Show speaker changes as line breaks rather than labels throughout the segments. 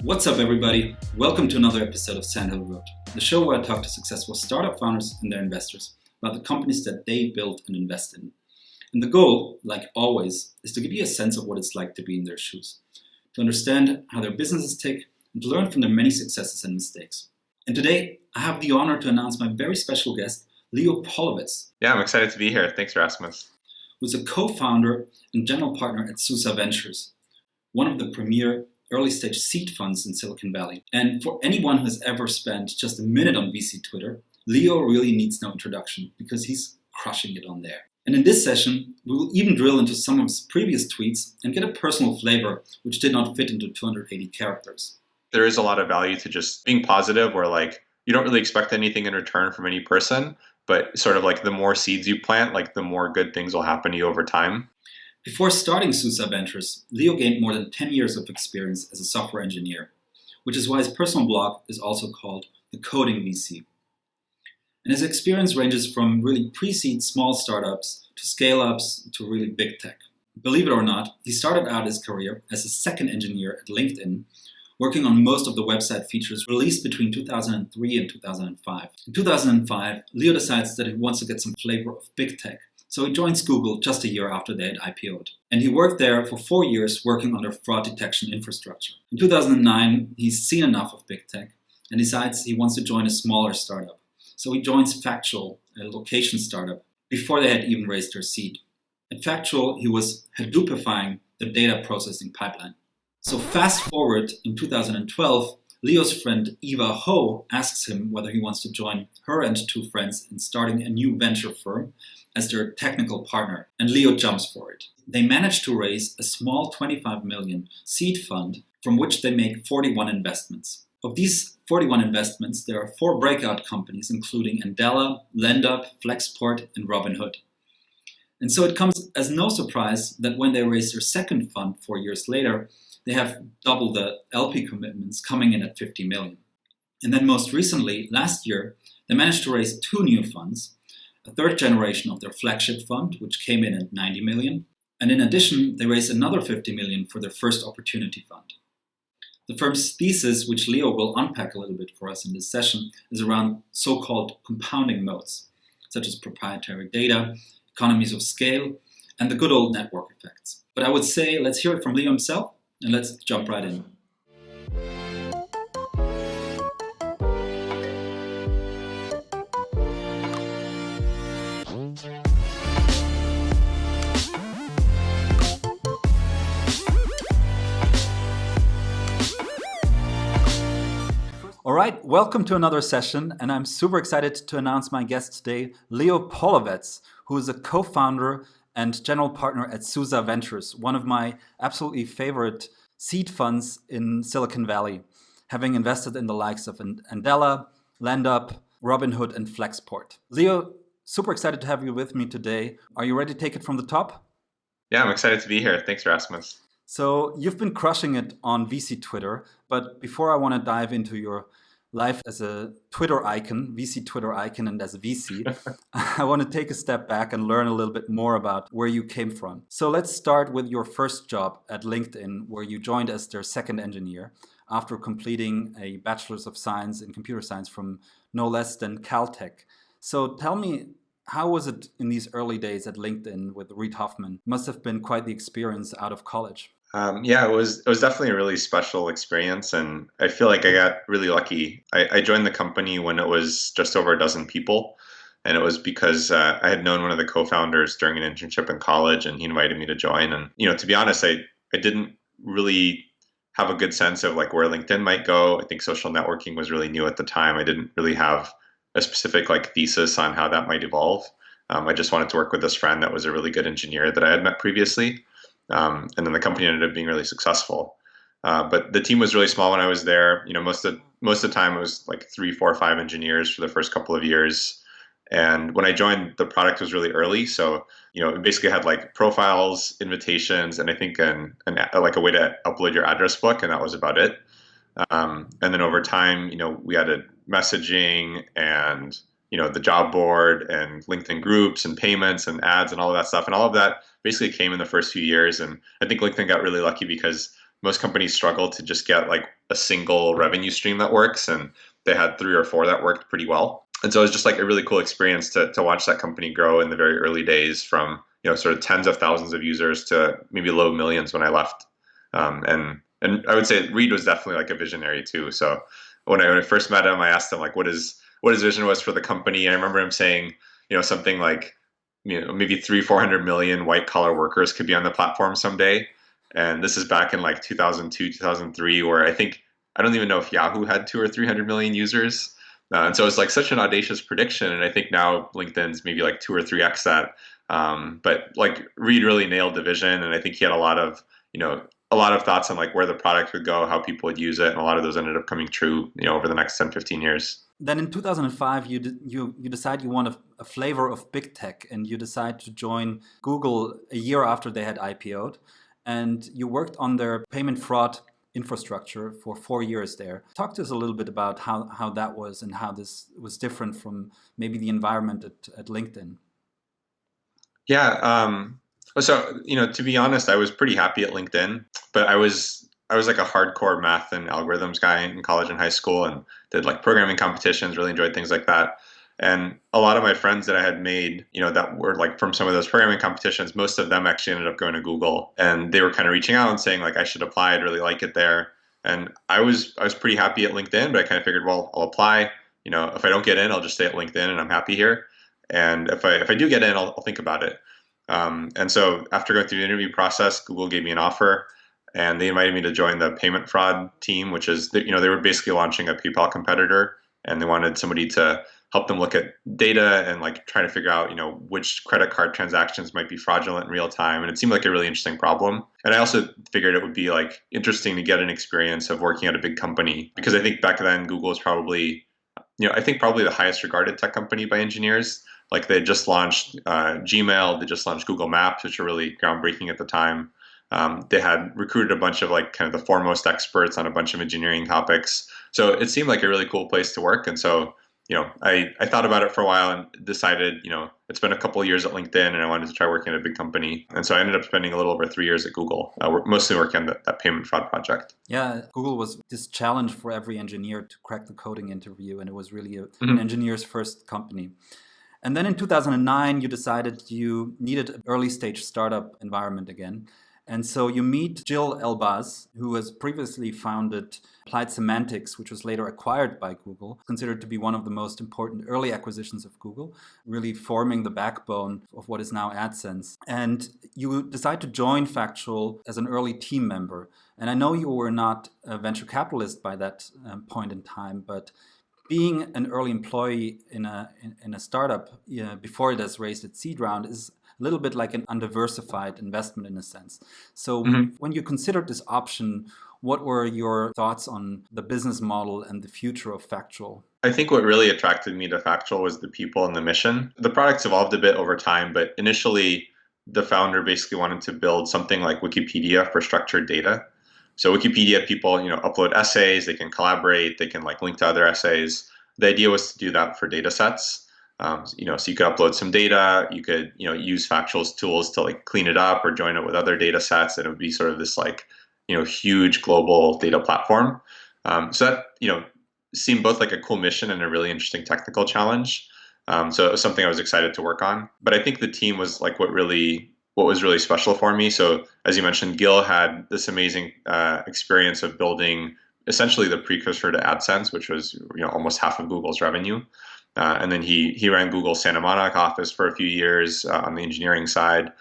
What's up, everybody? Welcome to another episode of Sandhill Road, the show where I talk to successful startup founders and their investors about the companies that they built and invest in. And the goal, like always, is to give you a sense of what it's like to be in their shoes, to understand how their businesses tick, and to learn from their many successes and mistakes. And today, I have the honor to announce my very special guest, Leo Polovets.
Yeah, I'm excited to be here. Thanks, Rasmus.
Who's a co-founder and general partner at Susa Ventures, one of the premier early-stage seed funds in Silicon Valley. And for anyone who has ever spent just a minute on VC Twitter, Leo really needs no introduction because he's crushing it on there. And in this session, we will even drill into some of his previous tweets and get a personal flavor which did not fit into 280 characters.
There is a lot of value to just being positive where you don't really expect anything in return from any person, but sort of the more seeds you plant, the more good things will happen to you over time.
Before starting Susa Ventures, Leo gained more than 10 years of experience as a software engineer, which is why his personal blog is also called Uncoding VC. And his experience ranges from really pre-seed small startups to scale-ups to really big tech. Believe it or not, he started out his career as a second engineer at LinkedIn, working on most of the website features released between 2003 and 2005. In 2005, Leo decides that he wants to get some flavor of big tech. So he joins Google just a year after they had IPO'd. And he worked there for 4 years working on their fraud detection infrastructure. In 2009, he's seen enough of big tech and decides he wants to join a smaller startup. So he joins Factual, a location startup, before they had even raised their seed. At Factual, he was Hadoopifying the data processing pipeline. So fast forward in 2012, Leo's friend Eva Ho asks him whether he wants to join her and two friends in starting a new venture firm as their technical partner, and Leo jumps for it. They manage to raise a small 25 million seed fund from which they make 41 investments. Of these 41 investments, there are 4 breakout companies including Andela, LendUp, Flexport, and Robinhood. And so it comes as no surprise that when they raise their second fund 4 years later, they have double the LP commitments coming in at 50 million. And then most recently, last year, they managed to raise 2 new funds, a third generation of their flagship fund, which came in at 90 million. And in addition, they raised another 50 million for their first opportunity fund. The firm's thesis, which Leo will unpack a little bit for us in this session, is around so-called compounding modes, such as proprietary data, economies of scale, and the good old network effects. But I would say, let's hear it from Leo himself, and let's jump right in. All right, welcome to another session, and I'm super excited to announce my guest today, Leo Polovets, who is a co-founder and general partner at Susa Ventures, one of my absolutely favorite seed funds in Silicon Valley, having invested in the likes of Andela, LendUp, Robinhood, and Flexport. Leo, super excited to have you with me today. Are you ready to take it from the top?
Yeah, I'm excited to be here. Thanks, Rasmus.
So you've been crushing it on VC Twitter, but before I want to dive into your life as a Twitter icon, VC Twitter icon, and as a VC, I want to take a step back and learn a little bit more about where you came from. So let's start with your first job at LinkedIn, where you joined as their second engineer after completing a Bachelor's of Science in Computer Science from no less than Caltech. So tell me, how was it in these early days at LinkedIn with Reid Hoffman? Must have been quite the experience out of college.
Yeah, it was definitely a really special experience, and I feel like I got really lucky. I joined the company when it was just over a dozen people, and it was because I had known one of the co-founders during an internship in college, and he invited me to join. And to be honest, I didn't really have a good sense of where LinkedIn might go. I think social networking was really new at the time. I didn't really have a specific thesis on how that might evolve. I just wanted to work with this friend that was a really good engineer that I had met previously. And then the company ended up being really successful. But the team was really small when I was there. Most of the time it was 3, 4, 5 engineers for the first couple of years. And when I joined, the product was really early. So, it basically had profiles, invitations, and I think a way to upload your address book, and that was about it. And then over time, we added messaging and the job board and LinkedIn groups and payments and ads and all of that stuff. And all of that basically came in the first few years. And I think LinkedIn got really lucky because most companies struggle to just get like a single revenue stream that works, and they had 3 or 4 that worked pretty well. And so it was just like a really cool experience to watch that company grow in the very early days from, sort of tens of thousands of users to maybe low millions when I left. And I would say Reed was definitely like a visionary too. So when I first met him, I asked him like what his vision was for the company. I remember him saying, something like, maybe 300-400 million white collar workers could be on the platform someday. And this is back in like 2002, 2003, where I don't even know if Yahoo had 200 or 300 million users. And so it's like such an audacious prediction. And I think now LinkedIn's maybe like 2 or 3x that. But like Reed really nailed the vision. And I think he had a lot of thoughts on like where the product would go, how people would use it. And a lot of those ended up coming true, over the next 10, 15 years.
Then in 2005, you decide you want a flavor of big tech, and you decide to join Google a year after they had IPO'd. And you worked on their payment fraud infrastructure for 4 years there. Talk to us a little bit about how that was and how this was different from maybe the environment at LinkedIn.
Yeah. So, to be honest, I was pretty happy at LinkedIn, but I was like a hardcore math and algorithms guy in college and high school, and did like programming competitions, really enjoyed things like that. And a lot of my friends that I had made, that were like from some of those programming competitions, most of them actually ended up going to Google, and they were kind of reaching out and saying like, I should apply. I'd really like it there. And I was pretty happy at LinkedIn, but I kind of figured, well, I'll apply. If I don't get in, I'll just stay at LinkedIn and I'm happy here. And if I do get in, I'll think about it. And so after going through the interview process, Google gave me an offer, and they invited me to join the payment fraud team, which is, they were basically launching a PayPal competitor, and they wanted somebody to help them look at data and like try to figure out, which credit card transactions might be fraudulent in real time. And it seemed like a really interesting problem. And I also figured it would be like interesting to get an experience of working at a big company, because I think back then Google was probably, probably the highest regarded tech company by engineers. Like they just launched Gmail, they just launched Google Maps, which are really groundbreaking at the time. They had recruited a bunch of like kind of the foremost experts on a bunch of engineering topics. So it seemed like a really cool place to work. And so, I thought about it for a while and decided, it's been a couple of years at LinkedIn and I wanted to try working at a big company. And so I ended up spending a little over 3 years at Google, mostly working on that payment fraud project.
Yeah, Google was this challenge for every engineer to crack the coding interview. And it was really an engineer's first company. And then in 2009, you decided you needed an early stage startup environment again. And so you meet Jill Elbaz, who has previously founded Applied Semantics, which was later acquired by Google, considered to be one of the most important early acquisitions of Google, really forming the backbone of what is now AdSense. And you decide to join Factual as an early team member. And I know you were not a venture capitalist by that point in time, but being an early employee in a startup before it has raised its seed round is a little bit like an undiversified investment in a sense. So when you considered this option, what were your thoughts on the business model and the future of Factual?
I think what really attracted me to Factual was the people and the mission. The product's evolved a bit over time, but initially the founder basically wanted to build something like Wikipedia for structured data. So Wikipedia people, upload essays, they can collaborate, they can like link to other essays. The idea was to do that for data sets. So you could upload some data, you could, use Factual's tools to like clean it up or join it with other data sets, and it would be sort of this like, huge global data platform. So that, seemed both like a cool mission and a really interesting technical challenge. So it was something I was excited to work on. But I think the team was like what was really special for me. So as you mentioned, Gil had this amazing experience of building essentially the precursor to AdSense, which was almost half of Google's revenue. And then he ran Google's Santa Monica office for a few years on the engineering side.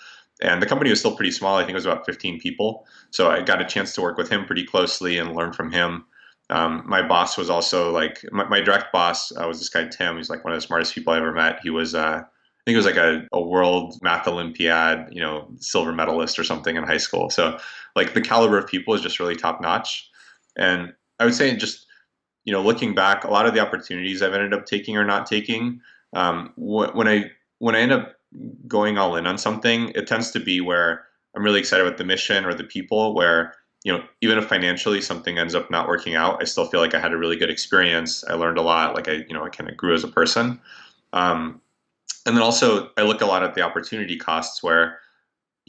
And the company was still pretty small. I think it was about 15 people. So I got a chance to work with him pretty closely and learn from him. My boss was also like, my direct boss was this guy, Tim. He's like one of the smartest people I ever met. He was, I think it was like a world math Olympiad, silver medalist or something in high school. So like the caliber of people is just really top notch. And I would say just, looking back, a lot of the opportunities I've ended up taking or not taking, when I end up going all in on something, it tends to be where I'm really excited about the mission or the people, where, even if financially something ends up not working out, I still feel like I had a really good experience. I learned a lot. Like I kind of grew as a person. And then also I look a lot at the opportunity costs, where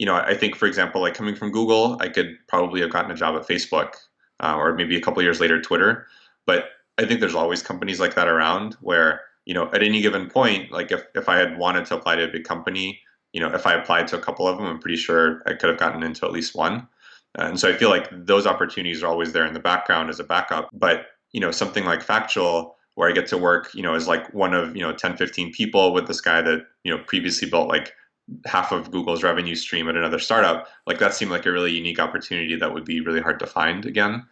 I think, for example, like coming from Google, I could probably have gotten a job at Facebook, or maybe a couple years later, Twitter. But I think there's always companies like that around where, at any given point, like if I had wanted to apply to a big company, if I applied to a couple of them, I'm pretty sure I could have gotten into at least one. And so I feel like those opportunities are always there in the background as a backup. But, something like Factual, where I get to work, as like one of, 10, 15 people with this guy that, previously built like half of Google's revenue stream at another startup, like that seemed like a really unique opportunity that would be really hard to find again.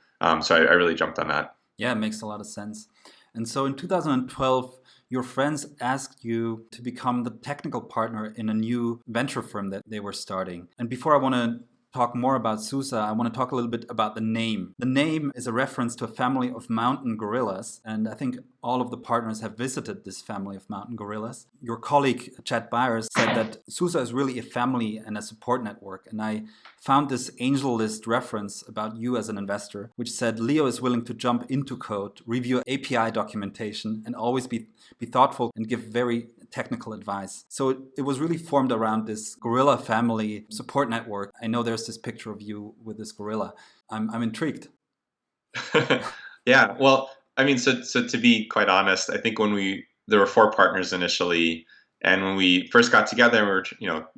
So I really jumped on that.
Yeah, it makes a lot of sense. And so in 2012, your friends asked you to become the technical partner in a new venture firm that they were starting. And before I want to talk more about Susa, I want to talk a little bit about the name. The name is a reference to a family of mountain gorillas, and I think all of the partners have visited this family of mountain gorillas. Your colleague, Chad Byers, said that Susa is really a family and a support network, and I found this angel list reference about you as an investor, which said Leo is willing to jump into code, review API documentation, and always be thoughtful and give very technical advice. So it was really formed around this gorilla family support network. I know there's this picture of you with this gorilla. I'm intrigued.
Yeah, well, I mean, so to be quite honest, I think there were four partners initially, and when we first got together,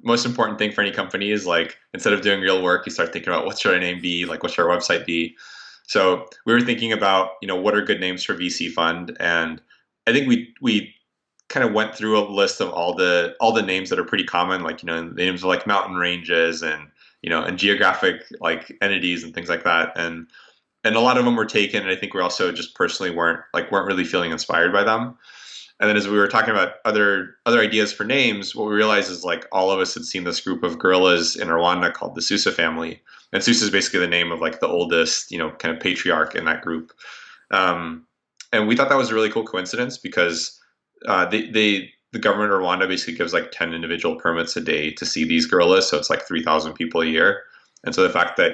most important thing for any company is like instead of doing real work, you start thinking about what should our name be, like what should our website be. So we were thinking about what are good names for VC fund, and I think we kind of went through a list of all the names that are pretty common, like the names of like mountain ranges and and geographic like entities and things like that, and a lot of them were taken, and I think we also just personally weren't really feeling inspired by them. And then as we were talking about other ideas for names, what we realized is like all of us had seen this group of gorillas in Rwanda called the Susa family, and Susa is basically the name of like the oldest kind of patriarch in that group. And we thought that was a really cool coincidence because the government of Rwanda basically gives like 10 individual permits a day to see these gorillas, so it's like 3,000 people a year. And so the fact that,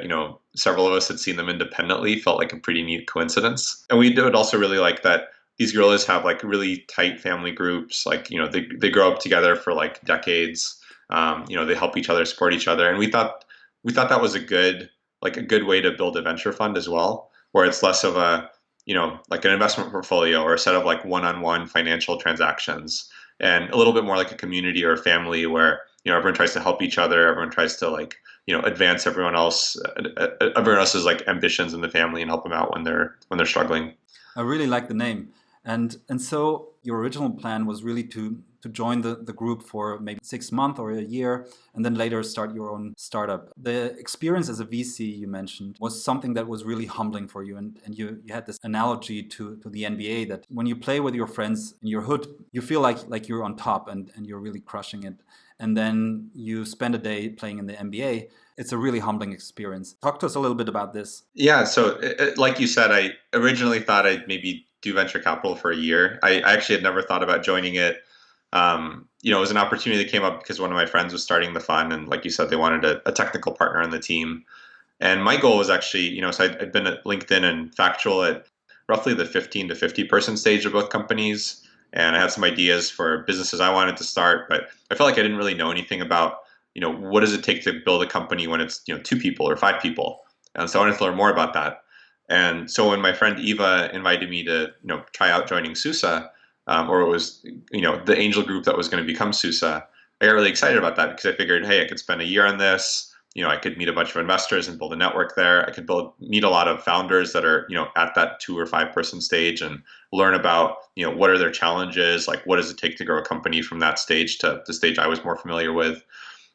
several of us had seen them independently felt like a pretty neat coincidence. And we would also really like that these gorillas have like really tight family groups. Like, they grow up together for like decades. They help each other, support each other. And we thought that was a good way to build a venture fund as well, where it's less of a, like an investment portfolio or a set of like one-on-one financial transactions, and a little bit more like a community or a family where, everyone tries to help each other. Everyone tries to like, advance everyone else's like ambitions in the family and help them out when they're struggling.
I really like the name. And so your original plan was really to join the group for maybe 6 months or a year, and then later start your own startup. The experience as a VC you mentioned was something that was really humbling for you. And you had this analogy to the NBA that when you play with your friends in your hood, you feel like you're on top and you're really crushing it. And then you spend a day playing in the NBA. It's a really humbling experience. Talk to us a little bit about this.
Yeah, so like you said, I originally thought I'd maybe do venture capital for a year. I actually had never thought about joining it. It was an opportunity that came up because one of my friends was starting the fund, and like you said, they wanted a technical partner on the team. And my goal was actually, so I'd been at LinkedIn and Factual at roughly the 15 to 50 person stage of both companies. And I had some ideas for businesses I wanted to start, but I felt like I didn't really know anything about, what does it take to build a company when it's, 2 people or 5 people. And so I wanted to learn more about that. And so when my friend Eva invited me to, try out joining Susa, or it was, the angel group that was going to become Susa, I got really excited about that because I figured, hey, I could spend a year on this. I could meet a bunch of investors and build a network there. I could meet a lot of founders that are, at that 2 or 5 person stage and learn about, what are their challenges? Like, what does it take to grow a company from that stage to the stage I was more familiar with?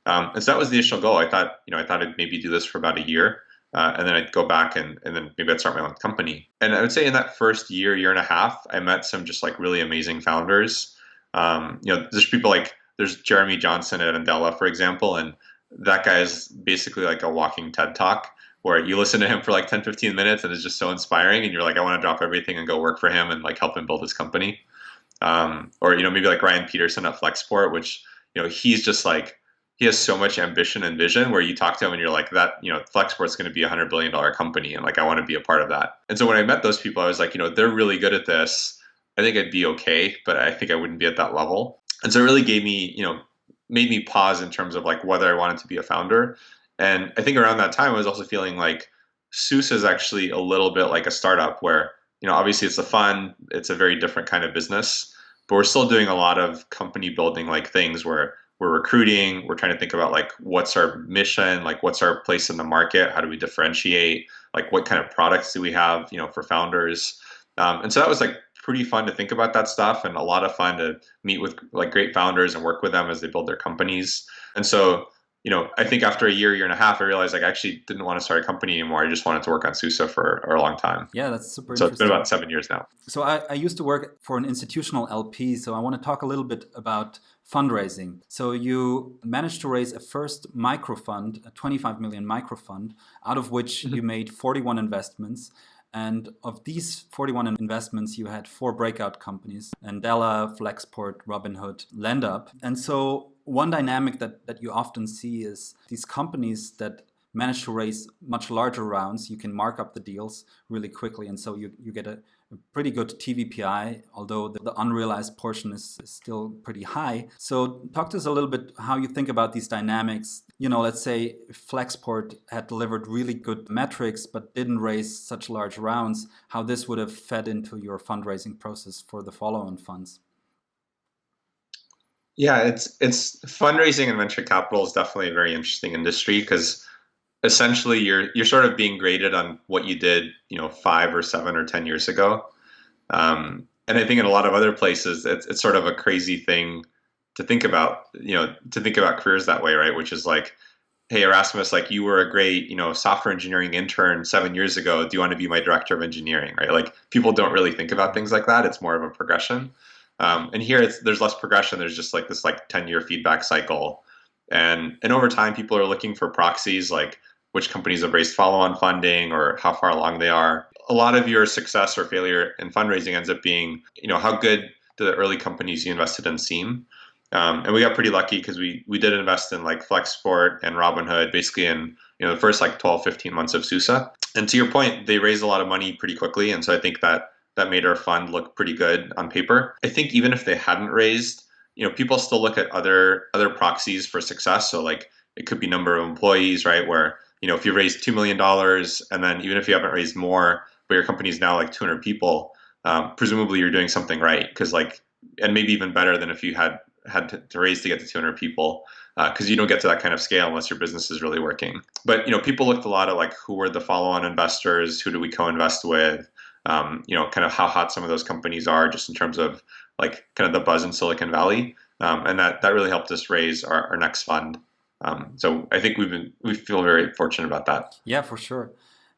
And so that was the initial goal. I thought I'd maybe do this for about a year. And then I'd go back and then maybe I'd start my own company. And I would say in that first year and a half, I met some just like really amazing founders. There's people like, there's Jeremy Johnson at Andela, for example, and that guy is basically like a walking TED Talk where you listen to him for like 10, 15 minutes and it's just so inspiring. And you're like, I want to drop everything and go work for him and like help him build his company. Or, maybe like Ryan Peterson at Flexport, which, he's just like, he has so much ambition and vision where you talk to him and you're like, that, Flexport's going to be $100 billion company. And like, I want to be a part of that. And so when I met those people, I was like, they're really good at this. I think I'd be okay, but I think I wouldn't be at that level. And so it really gave me, made me pause in terms of like whether I wanted to be a founder. And I think around that time, I was also feeling like Susa is actually a little bit like a startup where, obviously it's a fund, it's a very different kind of business, but we're still doing a lot of company building like things where we're recruiting, we're trying to think about like what's our mission, like what's our place in the market, how do we differentiate, like what kind of products do we have, for founders. And so that was like pretty fun to think about that stuff and a lot of fun to meet with like great founders and work with them as they build their companies. And so, I think after a year and a half, I realized like I actually didn't want to start a company anymore. I just wanted to work on Susa for a long time.
Yeah, that's super
So it's been
interesting.
about 7 years now.
So I used to work for an institutional LP, so I want to talk a little bit about fundraising. So you managed to raise a first micro fund, a 25 million micro fund, out of which you made 41 investments. And of these 41 investments, you had 4 breakout companies, Andela, Flexport, Robinhood, LendUp. And so one dynamic that you often see is these companies that manage to raise much larger rounds, you can mark up the deals really quickly. And so you get a pretty good TVPI, although the unrealized portion is still pretty high. So talk to us a little bit how you think about these dynamics. Let's say Flexport had delivered really good metrics, but didn't raise such large rounds, how this would have fed into your fundraising process for the follow-on funds.
Yeah, it's fundraising and venture capital is definitely a very interesting industry because essentially you're sort of being graded on what you did, 5 or 7 or 10 years ago. And I think in a lot of other places, it's sort of a crazy thing to think about, to think about careers that way, right? Which is like, hey, Erasmus, like you were a great, software engineering intern 7 years ago. Do you want to be my director of engineering, right? Like people don't really think about things like that. It's more of a progression. And here there's less progression. There's just like this like 10-year feedback cycle. And over time, people are looking for proxies like which companies have raised follow-on funding or how far along they are. A lot of your success or failure in fundraising ends up being, how good do the early companies you invested in seem? And we got pretty lucky because we did invest in like Flexport and Robinhood basically in the first like 12, 15 months of Susa. And to your point, they raised a lot of money pretty quickly. And so I think that made our fund look pretty good on paper. I think even if they hadn't raised, people still look at other proxies for success. So like it could be number of employees, right? Where, if you raise $2 million and then even if you haven't raised more, but your company is now like 200 people, presumably you're doing something right. Because like, and maybe even better than if you had to raise to get to 200 people, because you don't get to that kind of scale unless your business is really working. But people looked a lot at like who were the follow-on investors, who do we co-invest with, kind of how hot some of those companies are, just in terms of like kind of the buzz in Silicon Valley, and that really helped us raise our next fund. So I think we feel very fortunate about that.
Yeah, for sure.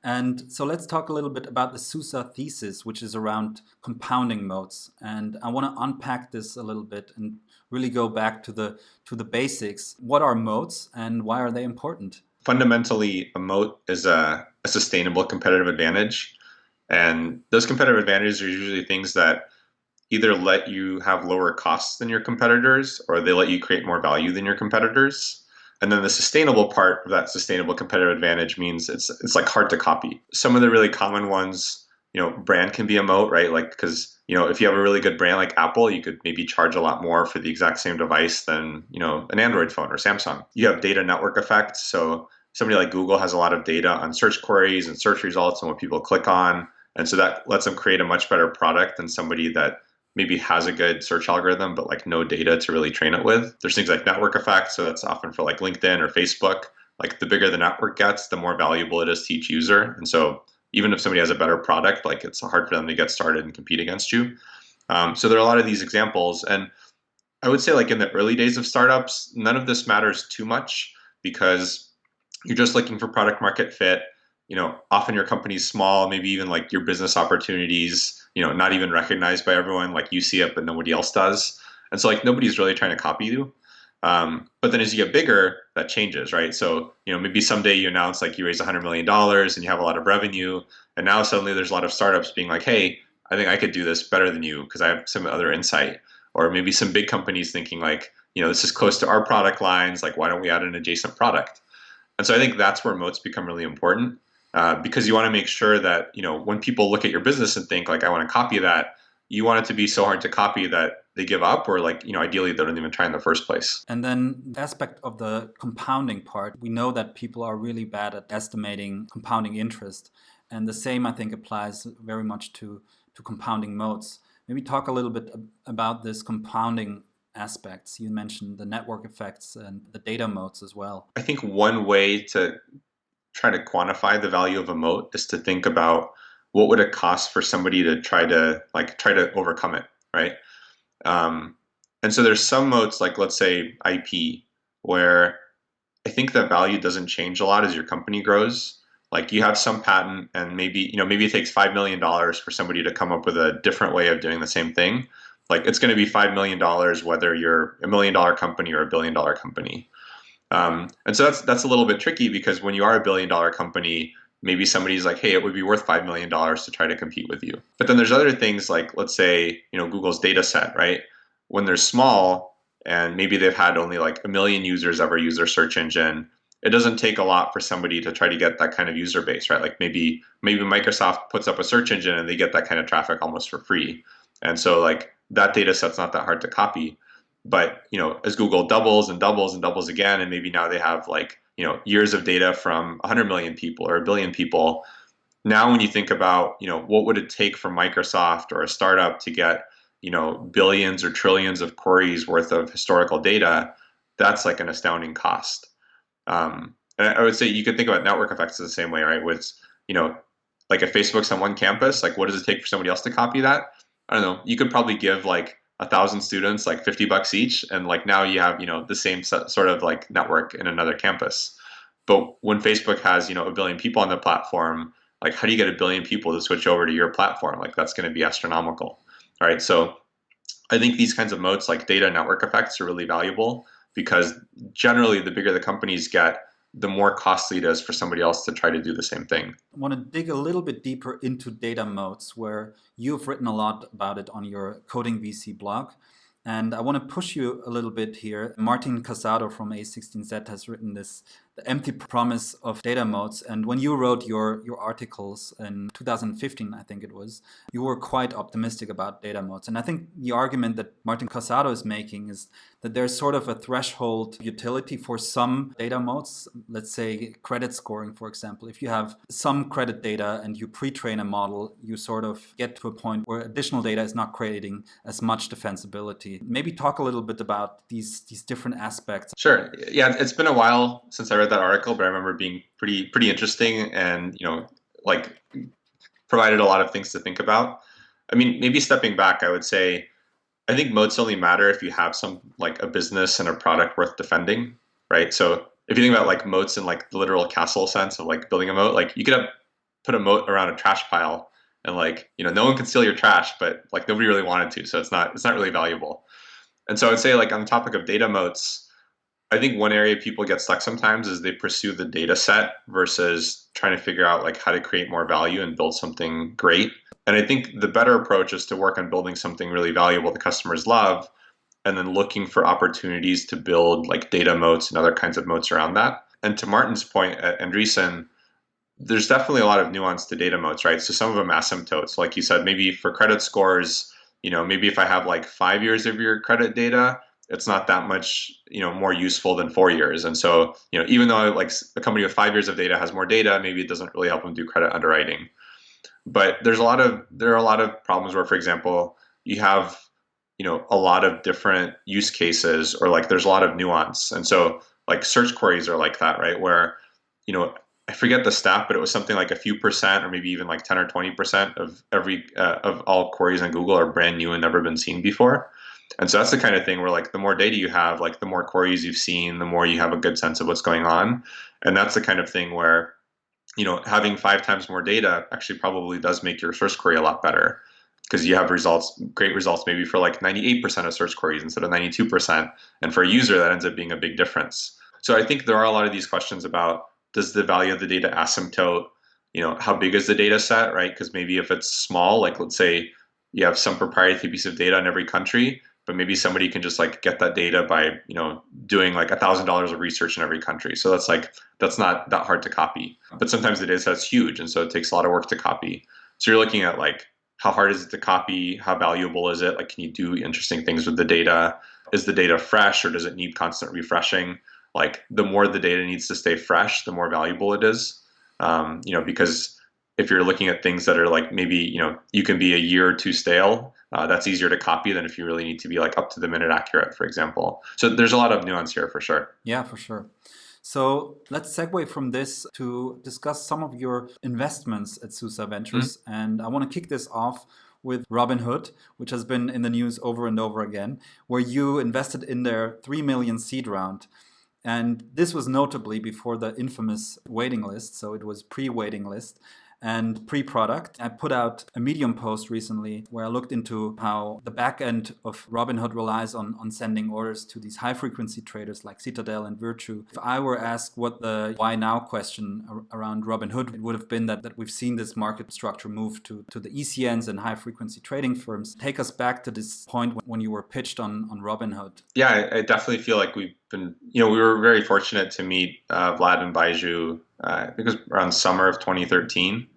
And so let's talk a little bit about the Susa thesis, which is around compounding moats. And I want to unpack this a little bit and really go back to the basics. What are moats and why are they important?
Fundamentally, a moat is a sustainable competitive advantage. And those competitive advantages are usually things that either let you have lower costs than your competitors or they let you create more value than your competitors. And then the sustainable part of that sustainable competitive advantage means it's like hard to copy. Some of the really common ones, brand can be a moat, right? Like, because, if you have a really good brand like Apple, you could maybe charge a lot more for the exact same device than, an Android phone or Samsung. You have data network effects. So somebody like Google has a lot of data on search queries and search results and what people click on. And so that lets them create a much better product than somebody that maybe has a good search algorithm, but like no data to really train it with. There's things like network effects. So that's often for like LinkedIn or Facebook. Like the bigger the network gets, the more valuable it is to each user. And so even if somebody has a better product, like it's hard for them to get started and compete against you. So there are a lot of these examples. And I would say like in the early days of startups, none of this matters too much because you're just looking for product market fit. Often your company's small, maybe even like your business opportunities, not even recognized by everyone, like you see it, but nobody else does. And so like nobody's really trying to copy you. But then as you get bigger, that changes, right? So, maybe someday you announce like you raise $100 million and you have a lot of revenue. And now suddenly there's a lot of startups being like, hey, I think I could do this better than you because I have some other insight. Or maybe some big companies thinking like, this is close to our product lines. Like, why don't we add an adjacent product? And so I think that's where moats become really important. Because you want to make sure that, when people look at your business and think like, I want to copy that, you want it to be so hard to copy that they give up, or like, ideally they don't even try in the first place.
And then the aspect of the compounding part, we know that people are really bad at estimating compounding interest. And the same, I think, applies very much to compounding modes. Maybe talk a little bit about this compounding aspects. You mentioned the network effects and the data modes as well.
I think one way to try to quantify the value of a moat is to think about what would it cost for somebody to try to overcome it, right? Um, and so there's some moats, like let's say IP, where I think the value doesn't change a lot as your company grows. Like you have some patent, and maybe it takes $5 million for somebody to come up with a different way of doing the same thing. Like it's going to be $5 million whether you're $1 million company or $1 billion company. And so that's a little bit tricky, because when you are $1 billion company, maybe somebody's like, hey, it would be worth $5 million to try to compete with you. But then there's other things, like let's say, Google's data set, right? When they're small and maybe they've had only like 1 million users ever use their search engine, it doesn't take a lot for somebody to try to get that kind of user base, right? Like maybe Microsoft puts up a search engine and they get that kind of traffic almost for free. And so like that data set's not that hard to copy. But as Google doubles and doubles and doubles again, and maybe now they have like years of data from 100 million people or a billion people. Now, when you think about what would it take for Microsoft or a startup to get billions or trillions of queries worth of historical data, that's like an astounding cost. And I would say you could think about network effects the same way, right? With like if Facebook's on one campus, like what does it take for somebody else to copy that? I don't know. You could probably give like 1,000 students like $50 each, and like now you have the same sort of like network in another campus. But when Facebook has 1 billion people on the platform, like how do you get 1 billion people to switch over to your platform? Like that's going to be astronomical, right? So I think these kinds of moats, like data network effects, are really valuable, because generally the bigger the companies get, the more costly it is for somebody else to try to do the same thing.
I want to dig a little bit deeper into data moats, where you've written a lot about it on your Coding VC blog. And I want to push you a little bit here. Martin Casado from A16Z has written this, The Empty Promise of Data Moats. And when you wrote your articles in 2015, I think it was, you were quite optimistic about data moats. And I think the argument that Martin Casado is making is that there's sort of a threshold utility for some data moats. Let's say credit scoring, for example. If you have some credit data and you pre-train a model, you sort of get to a point where additional data is not creating as much defensibility. Maybe talk a little bit about these different aspects.
Sure. Yeah, it's been a while since I read that article, but I remember it being pretty interesting, and like provided a lot of things to think about. I mean, maybe stepping back, I would say I think moats only matter if you have some like a business and a product worth defending, right? So if you think about like moats in like the literal castle sense of like building a moat, like you could put a moat around a trash pile, and like no one can steal your trash, but like nobody really wanted to, so it's not really valuable. And so I would say, like on the topic of data moats, I think one area people get stuck sometimes is they pursue the data set versus trying to figure out like how to create more value and build something great. And I think the better approach is to work on building something really valuable the customers love, and then looking for opportunities to build like data moats and other kinds of moats around that. And to Martin's point at Andreessen, there's definitely a lot of nuance to data moats, right? So some of them asymptotes, like you said, maybe for credit scores, maybe if I have like 5 years of your credit data, it's not that much, more useful than 4 years. And so, even though like a company with 5 years of data has more data, maybe it doesn't really help them do credit underwriting. But there are a lot of problems where, for example, you have, a lot of different use cases, or like there's a lot of nuance. And so like search queries are like that, right? Where, I forget the stat, but it was something like a few percent, or maybe even like 10 or 20% of of all queries on Google are brand new and never been seen before. And so that's the kind of thing where like the more data you have, like the more queries you've seen, the more you have a good sense of what's going on. And that's the kind of thing where, having 5 times more data actually probably does make your search query a lot better, because you have great results maybe for like 98% of search queries instead of 92%. And for a user, that ends up being a big difference. So I think there are a lot of these questions about, does the value of the data asymptote? How big is the data set, right? Because maybe if it's small, like let's say you have some proprietary piece of data in every country, but maybe somebody can just like get that data by, doing like $1,000 of research in every country. So that's not that hard to copy. But sometimes the data set's huge, and so it takes a lot of work to copy. So you're looking at like how hard is it to copy? How valuable is it? Like, can you do interesting things with the data? Is the data fresh or does it need constant refreshing? Like, the more the data needs to stay fresh, the more valuable it is. Because if you're looking at things that are like maybe, you can be a year or two stale, that's easier to copy than if you really need to be like up to the minute accurate, for example. So there's a lot of nuance here for sure.
Yeah, for sure. So let's segue from this to discuss some of your investments at Susa Ventures. And I want to kick this off with Robinhood, which has been in the news over and over again, where you invested in their 3 million seed round. And this was notably before the infamous waiting list. So it was pre-waiting list and pre-product. I put out a Medium post recently where I looked into how the back end of Robinhood relies on sending orders to these high-frequency traders like Citadel and Virtue. If I were asked what the why now question around Robinhood, it would have been that we've seen this market structure move to the ECNs and high-frequency trading firms. Take us back to this point when you were pitched on Robinhood.
Yeah, I definitely feel like we've been, we were very fortunate to meet Vlad and Baiju, I think it was around summer of 2013.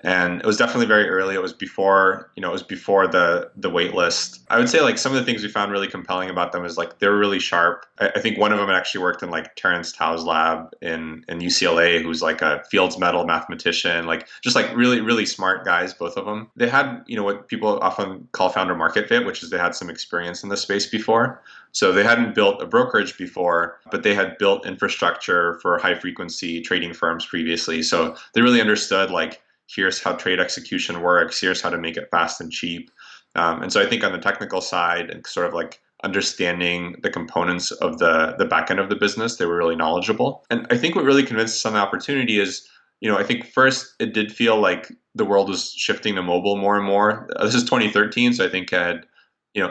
And it was definitely very early. It was before, the wait list. I would say like some of the things we found really compelling about them is like they're really sharp. I think one of them actually worked in like Terrence Tao's lab in UCLA, who's like a Fields Medal mathematician, like just like really, really smart guys, both of them. They had, what people often call founder market fit, which is they had some experience in this space before. So they hadn't built a brokerage before, but they had built infrastructure for high frequency trading firms previously. So they really understood like, here's how trade execution works, here's how to make it fast and cheap. And so I think on the technical side and sort of like understanding the components of the back end of the business, they were really knowledgeable. And I think what really convinced us on the opportunity is, I think first it did feel like the world was shifting to mobile more and more. This is 2013, so I think it had,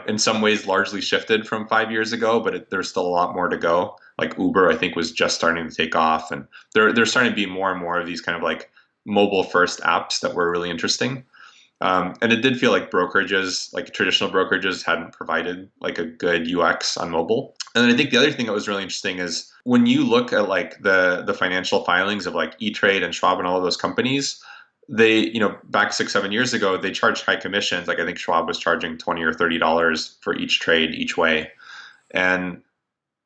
in some ways largely shifted from 5 years ago, but there's still a lot more to go. Like Uber, I think, was just starting to take off. And there's starting to be more and more of these kind of like mobile first apps that were really interesting. And it did feel like brokerages, like traditional brokerages, hadn't provided like a good UX on mobile. And then I think the other thing that was really interesting is when you look at like the financial filings of like E13 and Schwab and all of those companies, they, back 6-7 years ago, they charged high commissions. Like I think Schwab was charging $20 or $30 for each trade each way. And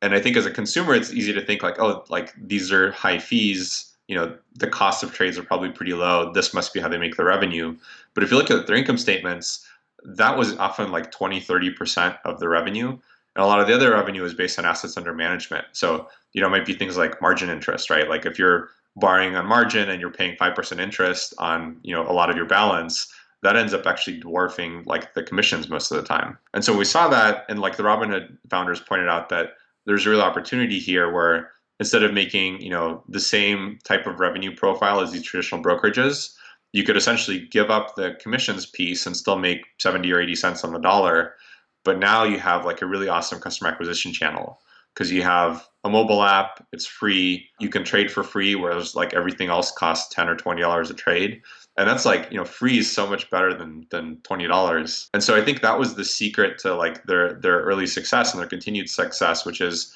I think as a consumer, it's easy to think like, oh, like these are high fees. The cost of trades are probably pretty low. This must be how they make the revenue. But if you look at their income statements, that was often like 20-30% of the revenue. And a lot of the other revenue is based on assets under management. So, it might be things like margin interest, right? Like if you're borrowing on margin and you're paying 5% interest on, a lot of your balance, that ends up actually dwarfing like the commissions most of the time. And so we saw that, and like the Robinhood founders pointed out that there's a real opportunity here where instead of making, the same type of revenue profile as these traditional brokerages, you could essentially give up the commissions piece and still make 70 or 80 cents on the dollar. But now you have like a really awesome customer acquisition channel because you have a mobile app, it's free, you can trade for free, whereas like everything else costs $10 or $20 a trade. And that's like, free is so much better than $20. And so I think that was the secret to like their early success and their continued success, which is,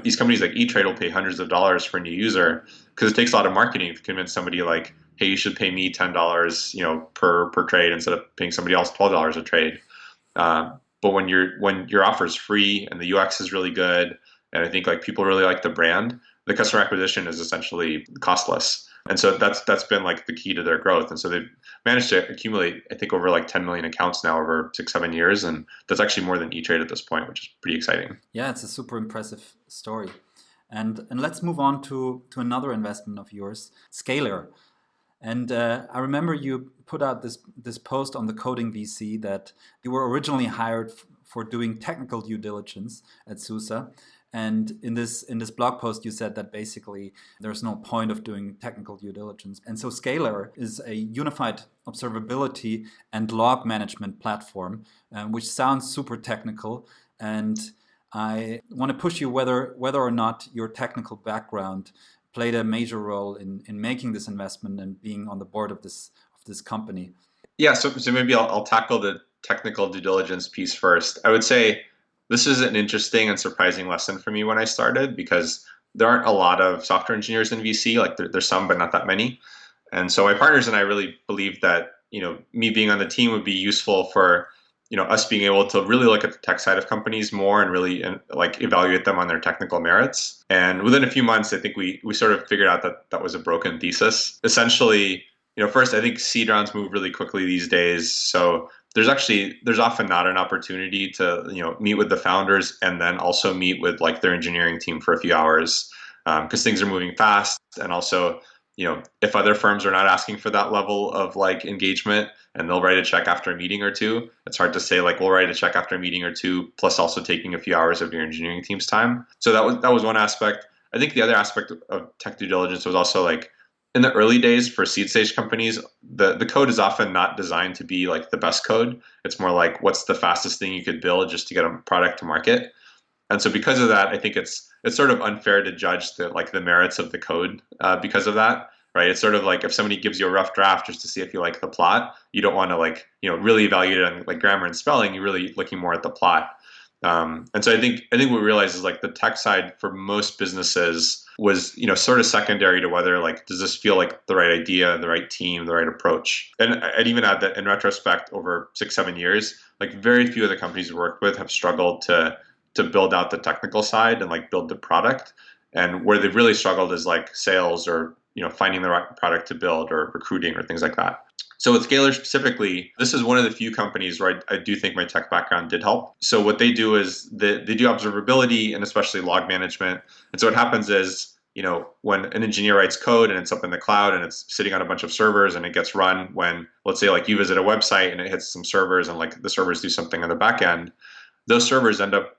these companies like E13 will pay hundreds of dollars for a new user because it takes a lot of marketing to convince somebody like, hey, you should pay me $10, per trade instead of paying somebody else $12 a trade. But when your offer is free and the UX is really good, and I think like people really like the brand, the customer acquisition is essentially costless. And so that's been like the key to their growth. And so they've managed to accumulate, I think, over like 10 million accounts now over 6-7 years. And that's actually more than E13 at this point, which is pretty exciting.
Yeah, it's a super impressive story. And let's move on to another investment of yours, Scalar. And I remember you put out this post on the Coding VC that you were originally hired for doing technical due diligence at Susa. And in this blog post, you said that basically there's no point of doing technical due diligence. And so Scalar is a unified observability and log management platform, which sounds super technical. And I want to push you whether or not your technical background played a major role in making this investment and being on the board of this company.
Yeah, so maybe I'll tackle the technical due diligence piece first. I would say this is an interesting and surprising lesson for me when I started because there aren't a lot of software engineers in VC. Like there's some, but not that many. And so my partners and I really believed that me being on the team would be useful for us being able to really look at the tech side of companies more and really like evaluate them on their technical merits. And within a few months, I think we sort of figured out that that was a broken thesis. Essentially, first, I think seed rounds move really quickly these days. So there's often not an opportunity to meet with the founders and then also meet with like their engineering team for a few hours, because things are moving fast. And also, if other firms are not asking for that level of like engagement and they'll write a check after a meeting or two, it's hard to say like we'll write a check after a meeting or two plus also taking a few hours of your engineering team's time. So that was one aspect. I think the other aspect of tech due diligence was also like in the early days for seed stage companies, the code is often not designed to be like the best code. It's more like what's the fastest thing you could build just to get a product to market. And so because of that, I think it's sort of unfair to judge the merits of the code because of that, right? It's sort of like if somebody gives you a rough draft just to see if you like the plot, you don't want to like really evaluate it on like grammar and spelling. You're really looking more at the plot. And so I think what we realized is like the tech side for most businesses was sort of secondary to whether like does this feel like the right idea, the right team, the right approach. And I'd even add that in retrospect, over 6-7 years, like very few of the companies we worked with have struggled to build out the technical side and like build the product. And where they've really struggled is like sales or finding the right product to build or recruiting or things like that. So with Scalar specifically, this is one of the few companies where I do think my tech background did help. So what they do is they do observability and especially log management. And so what happens is, when an engineer writes code and it's up in the cloud and it's sitting on a bunch of servers and it gets run when, let's say, like you visit a website and it hits some servers and like the servers do something on the back end, those servers end up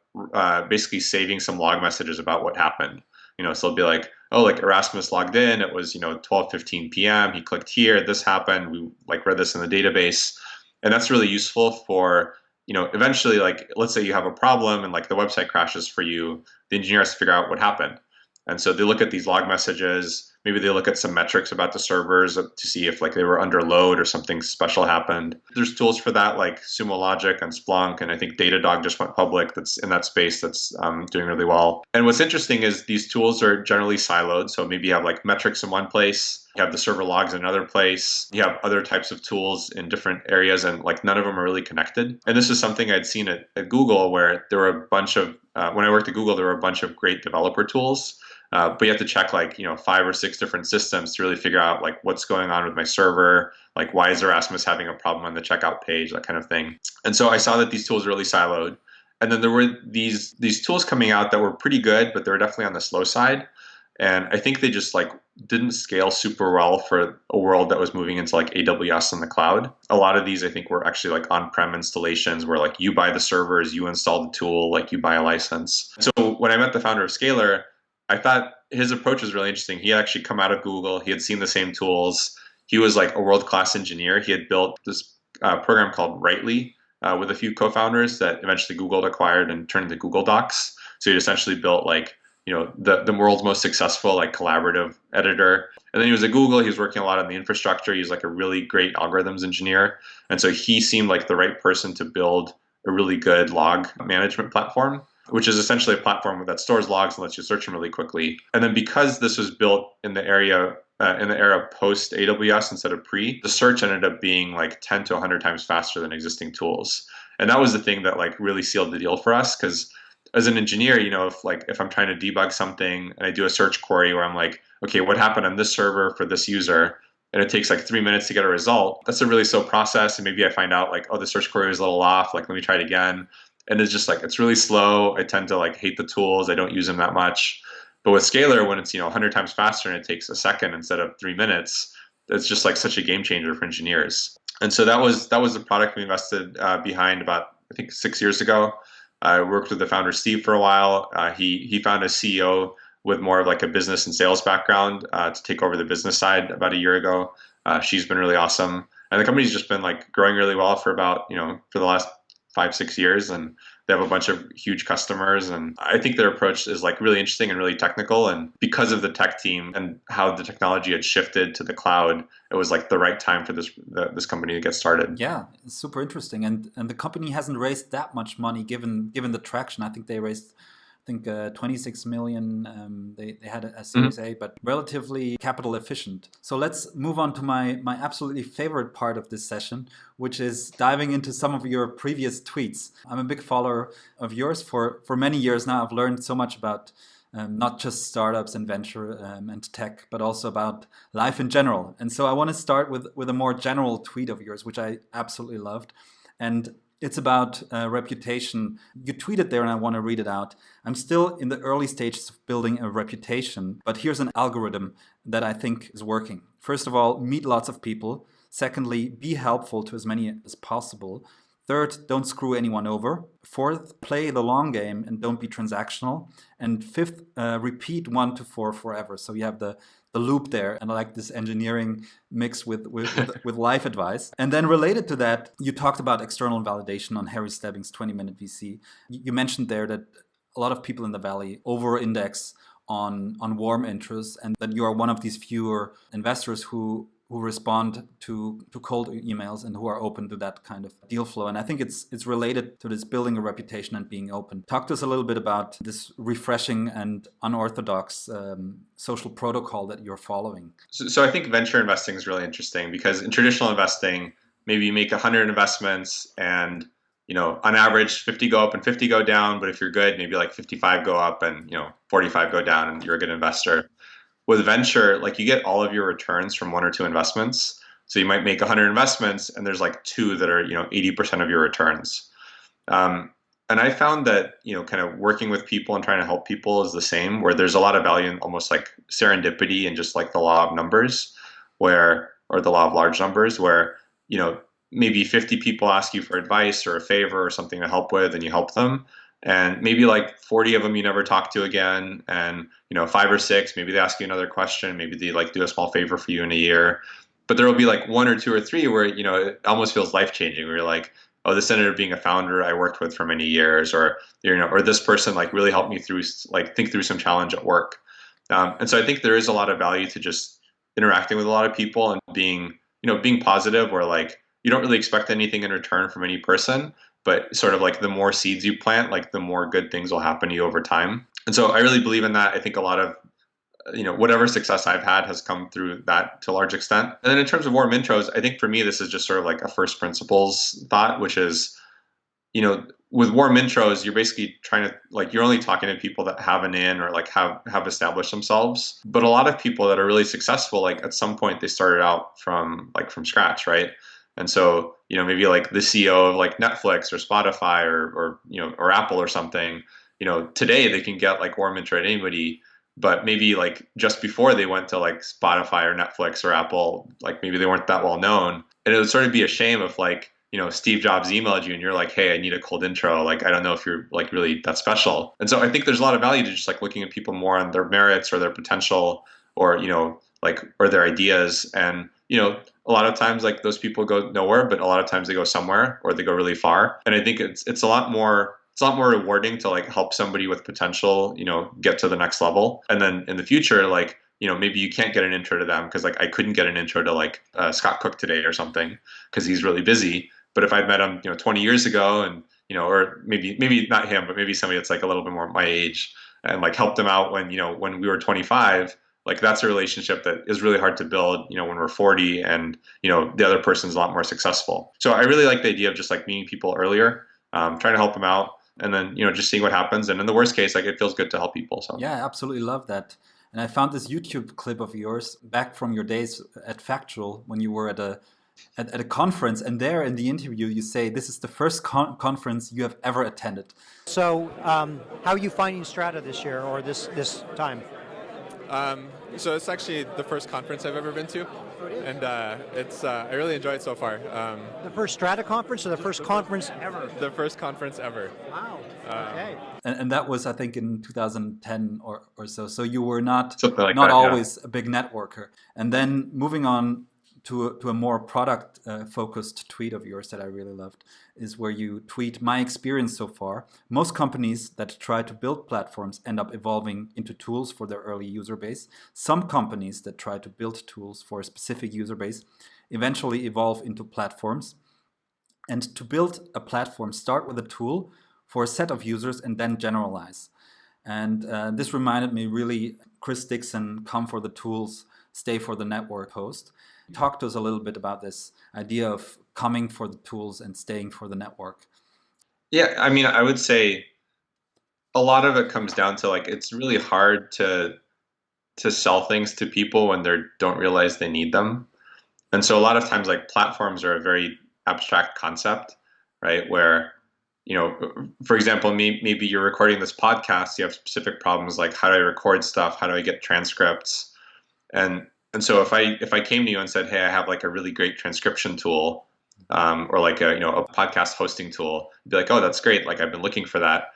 basically saving some log messages about what happened. So it'll be like, oh, like Erasmus logged in. It was 12:15 p.m. He clicked here. This happened. We like read this in the database, and that's really useful for eventually, like let's say you have a problem and like the website crashes for you. The engineer has to figure out what happened, and so they look at these log messages. Maybe they look at some metrics about the servers to see if like they were under load or something special happened. There's tools for that like Sumo Logic and Splunk, and I think Datadog just went public that's in that space that's doing really well. And what's interesting is these tools are generally siloed. So maybe you have like metrics in one place, you have the server logs in another place, you have other types of tools in different areas, and like none of them are really connected. And this is something I'd seen at Google where there were a bunch of, when I worked at Google, there were a bunch of great developer tools. But you have to check like 5 or 6 different systems to really figure out like what's going on with my server, like why is Erasmus having a problem on the checkout page, that kind of thing. And so I saw that these tools were really siloed. And then there were these tools coming out that were pretty good, but they were definitely on the slow side. And I think they just like didn't scale super well for a world that was moving into like AWS in the cloud. A lot of these I think were actually like on-prem installations where like you buy the servers, you install the tool, like you buy a license. So when I met the founder of Scalar, I thought his approach was really interesting. He had actually come out of Google. He had seen the same tools. He was like a world-class engineer. He had built this program called Writely with a few co-founders that eventually Google acquired and turned into Google Docs. So he essentially built like, the world's most successful like collaborative editor. And then he was at Google. He was working a lot on the infrastructure. He was like a really great algorithms engineer. And so he seemed like the right person to build a really good log management platform, which is essentially a platform that stores logs and lets you search them really quickly. And then because this was built in the era post AWS instead of pre, the search ended up being like 10 to 100 times faster than existing tools. And that was the thing that like really sealed the deal for us, because as an engineer, if I'm trying to debug something and I do a search query where I'm like, okay, what happened on this server for this user? And it takes like 3 minutes to get a result. That's a really slow process. And maybe I find out like, oh, the search query is a little off. Like, let me try it again. And it's just like, it's really slow. I tend to like hate the tools. I don't use them that much. But with Scalar, when it's 100 times faster and it takes a second instead of 3 minutes, it's just like such a game changer for engineers. And so that was the product we invested behind about, I think, 6 years ago. I worked with the founder Steve for a while. He found a CEO with more of like a business and sales background to take over the business side about a year ago. She's been really awesome, and the company's just been like growing really well for about for the last 5-6 years, and they have a bunch of huge customers. And I think their approach is like really interesting and really technical. And because of the tech team and how the technology had shifted to the cloud, it was like the right time for this company to get started.
Yeah, it's super interesting. And the company hasn't raised that much money given the traction. I think they raised think 26 million. They had a Series A, but relatively capital efficient. So let's move on to my absolutely favorite part of this session, which is diving into some of your previous tweets. I'm a big follower of yours for many years now. I've learned so much about not just startups and venture and tech, but also about life in general. And so I want to start with a more general tweet of yours, which I absolutely loved. And it's about reputation. You tweeted there, and I want to read it out. I'm still in the early stages of building a reputation, but here's an algorithm that I think is working. First of all, meet lots of people. Secondly, be helpful to as many as possible. Third, don't screw anyone over. Fourth, play the long game and don't be transactional. And fifth, repeat 1 to 4 forever. So you have the loop there, and I like this engineering mix with life advice. And then related to that, you talked about external validation on Harry Stebbings' 20-minute VC. You mentioned there that a lot of people in the Valley over-index on warm interests, and that you are one of these fewer investors who respond to cold emails and who are open to that kind of deal flow. And I think it's related to this building a reputation and being open. Talk to us a little bit about this refreshing and unorthodox social protocol that you're following.
So I think venture investing is really interesting because in traditional investing, maybe you make 100 investments and, on average 50 go up and 50 go down. But if you're good, maybe like 55 go up and, 45 go down and you're a good investor. With venture, like you get all of your returns from 1 or 2 investments. So you might make 100 investments and there's like 2 that are, 80% of your returns. And I found that, kind of working with people and trying to help people is the same, where there's a lot of value in almost like serendipity and just like the law of numbers or the law of large numbers where, maybe 50 people ask you for advice or a favor or something to help with and you help them. And maybe like 40 of them you never talk to again. And, 5 or 6, maybe they ask you another question. Maybe they like do a small favor for you in a year. But there will be like 1 or 2 or 3 where, it almost feels life-changing where you're like, oh, this ended up being a founder I worked with for many years, or, or this person like really helped me through, like think through some challenge at work. And so I think there is a lot of value to just interacting with a lot of people and being positive where like, you don't really expect anything in return from any person, but sort of like the more seeds you plant, like the more good things will happen to you over time. And so I really believe in that. I think a lot of, whatever success I've had has come through that to a large extent. And then in terms of warm intros, I think for me, this is just sort of like a first principles thought, which is, with warm intros, you're basically trying to like, you're only talking to people that have an in or like have established themselves. But a lot of people that are really successful, like at some point they started out from scratch, right? And so, maybe like the CEO of like Netflix or Spotify or Apple or something, today they can get like warm intro to anybody, but maybe like just before they went to like Spotify or Netflix or Apple, like maybe they weren't that well known. And it would sort of be a shame if like, Steve Jobs emailed you and you're like, hey, I need a cold intro. Like, I don't know if you're like really that special. And so I think there's a lot of value to just like looking at people more on their merits or their potential or, or their ideas. And, a lot of times like those people go nowhere, but a lot of times they go somewhere or they go really far. And I think it's a lot more rewarding to like help somebody with potential, get to the next level. And then in the future, like, maybe you can't get an intro to them because like I couldn't get an intro to like Scott Cook today or something because he's really busy. But if I'd met him, 20 years ago and, or maybe not him, but maybe somebody that's like a little bit more my age and like helped him out when we were 25, like that's a relationship that is really hard to build, when we're 40 and, the other person's a lot more successful. So I really like the idea of just like meeting people earlier, trying to help them out and then, just seeing what happens. And in the worst case, like it feels good to help people. So
yeah, I absolutely love that. And I found this YouTube clip of yours back from your days at Factual when you were at a conference, and there in the interview you say this is the first conference you have ever attended.
So how are you finding Strata this year or this time?
So it's actually the first conference I've ever been to, and it's I really enjoy it so far.
The first Strata conference or the first conference ever?
The first conference ever.
Wow. Okay.
And that was, I think, in 2010 or so. So you were not
always
a big networker. And then moving on to a more product focused tweet of yours that I really loved is where you tweet, my experience so far, most companies that try to build platforms end up evolving into tools for their early user base. Some companies that try to build tools for a specific user base eventually evolve into platforms. And to build a platform, start with a tool for a set of users and then generalize. And this reminded me really, Chris Dixon, come for the tools, stay for the network post. Talk to us a little bit about this idea of coming for the tools and staying for the network.
Yeah, I mean, I would say a lot of it comes down to like it's really hard to sell things to people when they don't realize they need them. And so a lot of times like platforms are a very abstract concept, right? Where, for example, maybe you're recording this podcast, you have specific problems like how do I record stuff? How do I get transcripts? And so if I came to you and said, hey, I have like a really great transcription tool, or like a podcast hosting tool, you'd be like, oh, that's great. Like I've been looking for that.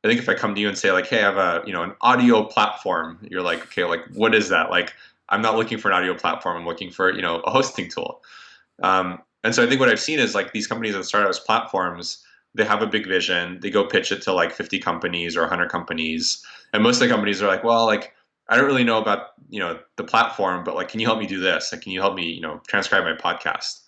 I think if I come to you and say like, hey, I have an audio platform, you're like, okay, like what is that? Like I'm not looking for an audio platform. I'm looking for, a hosting tool. And so I think what I've seen is like these companies that start out as platforms, they have a big vision. They go pitch it to like 50 companies or 100 companies. And most of the companies are like, well, like, I don't really know about, the platform, but like, can you help me do this? Like, can you help me, transcribe my podcast?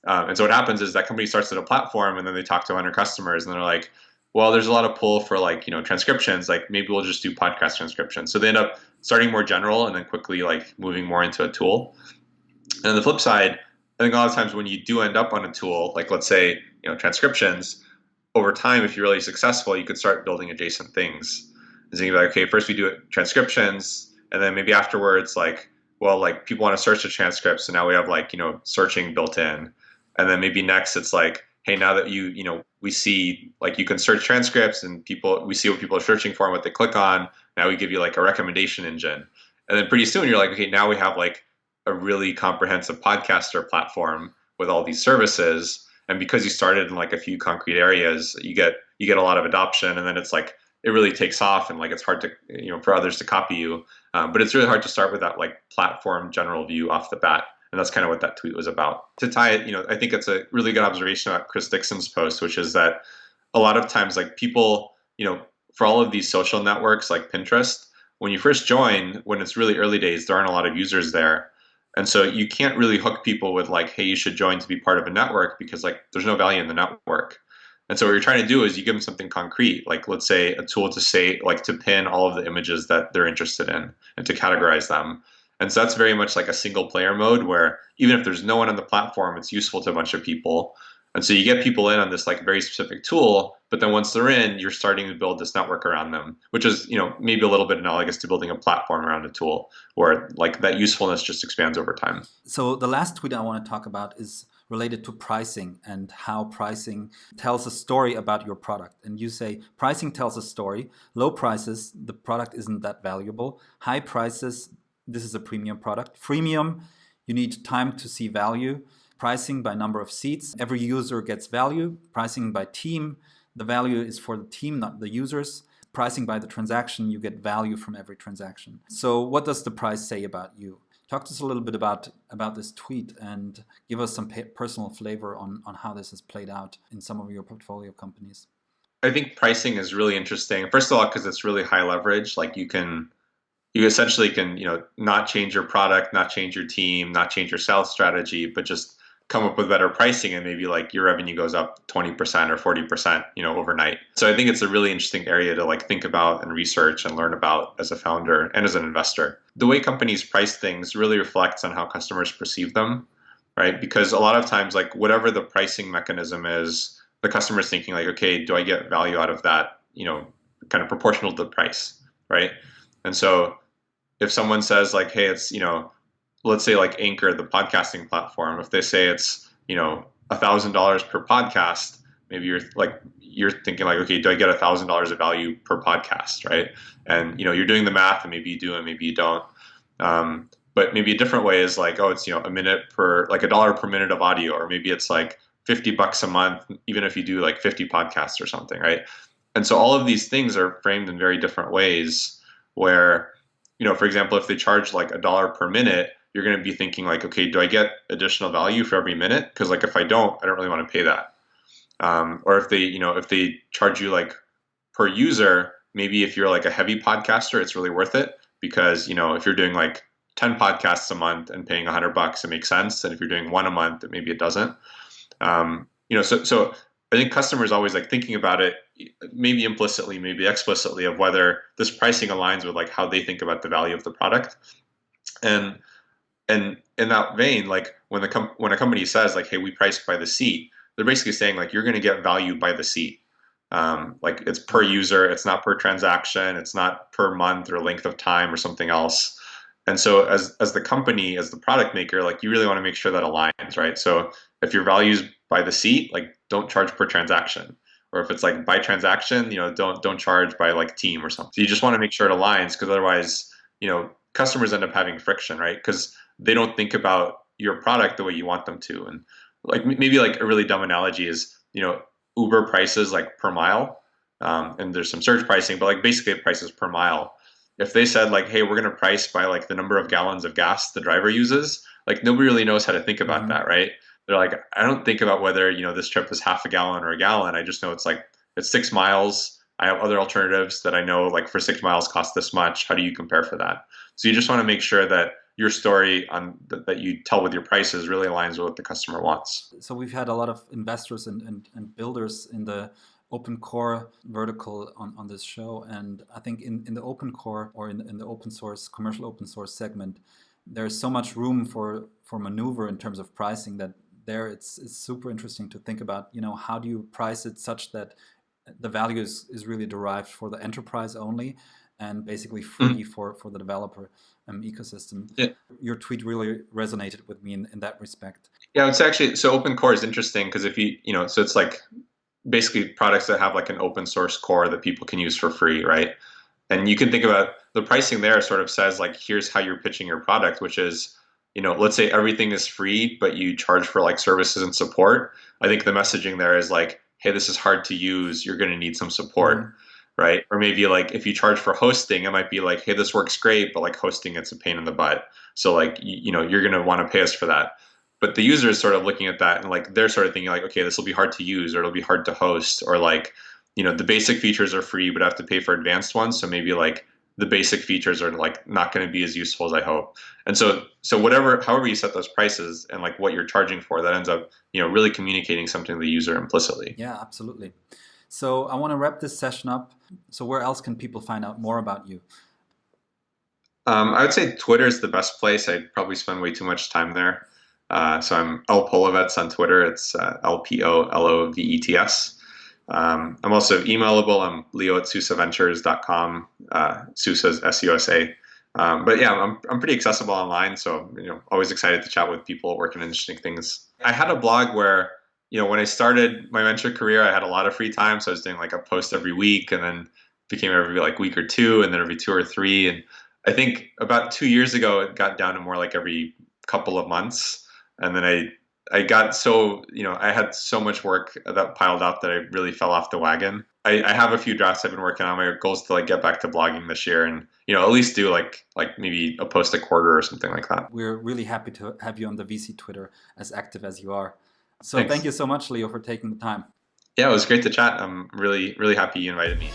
And so what happens is that company starts at a platform and then they talk to 100 customers and they're like, well, there's a lot of pull for like, transcriptions, like maybe we'll just do podcast transcription. So they end up starting more general and then quickly like moving more into a tool. And on the flip side, I think a lot of times when you do end up on a tool, like let's say, transcriptions, over time, if you're really successful, you could start building adjacent things. And so you're like, okay, first we do transcriptions, and then maybe afterwards, like, well, like people want to search the transcript, so now we have like, searching built in. And then maybe next it's like, hey, now that we see like you can search transcripts and we see what people are searching for and what they click on. Now we give you like a recommendation engine. And then pretty soon you're like, okay, now we have like a really comprehensive podcaster platform with all these services. And because you started in like a few concrete areas, you get a lot of adoption, and then it's like it really takes off, and like it's hard to for others to copy you. But it's really hard to start with that like platform general view off the bat. And that's kind of what that tweet was about. To tie it, I think it's a really good observation about Chris Dixon's post, which is that a lot of times like people, for all of these social networks like Pinterest, when you first join, when it's really early days, there aren't a lot of users there. And so you can't really hook people with like, hey, you should join to be part of a network, because like there's no value in the network. And so what you're trying to do is you give them something concrete, like let's say a tool to say, like to pin all of the images that they're interested in and to categorize them. And so that's very much like a single player mode where even if there's no one on the platform, it's useful to a bunch of people. And so you get people in on this like very specific tool, but then once they're in, you're starting to build this network around them, which is, maybe a little bit analogous to building a platform around a tool where like that usefulness just expands over time.
So the last tweet I want to talk about is related to pricing and how pricing tells a story about your product. And you say pricing tells a story. Low prices, the product isn't that valuable. High prices, this is a premium product. Freemium, you need time to see value. Pricing by number of seats, every user gets value. Pricing by team, the value is for the team, not the users. Pricing by the transaction, you get value from every transaction. So what does the price say about you? Talk to us a little bit about this tweet and give us some personal flavor on how this has played out in some of your portfolio companies.
I think pricing is really interesting. First of all, because it's really high leverage. Like you essentially can, not change your product, not change your team, not change your sales strategy, but just come up with better pricing, and maybe like your revenue goes up 20% or 40%, overnight. So I think it's a really interesting area to like think about and research and learn about as a founder and as an investor. The way companies price things really reflects on how customers perceive them, right? Because a lot of times, like whatever the pricing mechanism is, the customer's thinking like, okay, do I get value out of that, kind of proportional to the price, right? And so if someone says like, hey, it's, let's say like Anchor, the podcasting platform, if they say it's, $1,000 per podcast, maybe you're thinking like, okay, do I get $1,000 of value per podcast, right? And, you're doing the math, and maybe you do and maybe you don't. But maybe a different way is like, oh, it's, a minute per, like $1 per minute of audio, or maybe it's like $50 a month, even if you do like 50 podcasts or something, right? And so all of these things are framed in very different ways where, for example, if they charge like $1 per minute, you're going to be thinking like, okay, do I get additional value for every minute? Because like if I don't really want to pay that. Or if they charge you like per user, maybe if you're like a heavy podcaster, it's really worth it, because if you're doing like 10 podcasts a month and paying $100, it makes sense. And if you're doing one a month, maybe it doesn't. So I think customers always like thinking about it, maybe implicitly, maybe explicitly, of whether this pricing aligns with like how they think about the value of the product. And in that vein, like when a company says like, hey, we price by the seat, they're basically saying like you're going to get value by the seat. Like it's per user, it's not per transaction, it's not per month or length of time or something else. And so as the company, as the product maker, like you really want to make sure that aligns, right? So if your value is by the seat, like don't charge per transaction. Or if it's like by transaction, don't charge by like team or something. So you just want to make sure it aligns, because otherwise, customers end up having friction, right? Because they don't think about your product the way you want them to. And like maybe like a really dumb analogy is, Uber prices like per mile, and there's some surge pricing, but like basically it prices per mile. If they said like, hey, we're going to price by like the number of gallons of gas the driver uses, like nobody really knows how to think about that, right? They're like, I don't think about whether, this trip is half a gallon or a gallon. I just know it's 6 miles. I have other alternatives that I know like for 6 miles cost this much. How do you compare for that? So you just want to make sure that your story that you tell with your prices really aligns with what the customer wants.
So we've had a lot of investors and builders in the open core vertical on this show. And I think in the open core or in the open source, commercial open source segment, there's so much room for maneuver in terms of pricing that there it's super interesting to think about, how do you price it such that the value is really derived for the enterprise only and basically free for the developer ecosystem.
Yeah.
Your tweet really resonated with me in that respect.
Yeah, it's actually, so open core is interesting because if so it's like basically products that have like an open source core that people can use for free, right? And you can think about the pricing there sort of says like, here's how you're pitching your product, which is, let's say everything is free, but you charge for like services and support. I think the messaging there is like, hey, this is hard to use. You're going to need some support, right? Or maybe like if you charge for hosting, it might be like, hey, this works great, but like hosting, it's a pain in the butt. So like, you're going to want to pay us for that. But the user is sort of looking at that and like, they're sort of thinking like, okay, this will be hard to use, or it'll be hard to host, or like, the basic features are free, but I have to pay for advanced ones. So maybe like the basic features are like not going to be as useful as I hope. And so however you set those prices and like what you're charging for, that ends up, really communicating something to the user implicitly.
Yeah, absolutely. So I want to wrap this session up. So where else can people find out more about you?
I would say Twitter is the best place. I probably spend way too much time there. So I'm Polovets on Twitter. It's LPOLOVETS. I'm also emailable. I'm leo@susaventures.com. Susa's SUSA. But yeah, I'm pretty accessible online. So, always excited to chat with people working on interesting things. I had a blog where, when I started my venture career, I had a lot of free time. So I was doing like a post every week, and then became every like week or two, and then every 2 or 3. And I think about 2 years ago, it got down to more like every couple of months. And then I got so, I had so much work that piled up that I really fell off the wagon. I have a few drafts I've been working on. My goal is to like get back to blogging this year and, at least do like maybe a post a quarter or something like that.
We're really happy to have you on the VC Twitter, as active as you are. So
Thanks.
Thank you so much, Leo, for taking the time.
Yeah, it was great to chat. I'm really, really happy you invited me.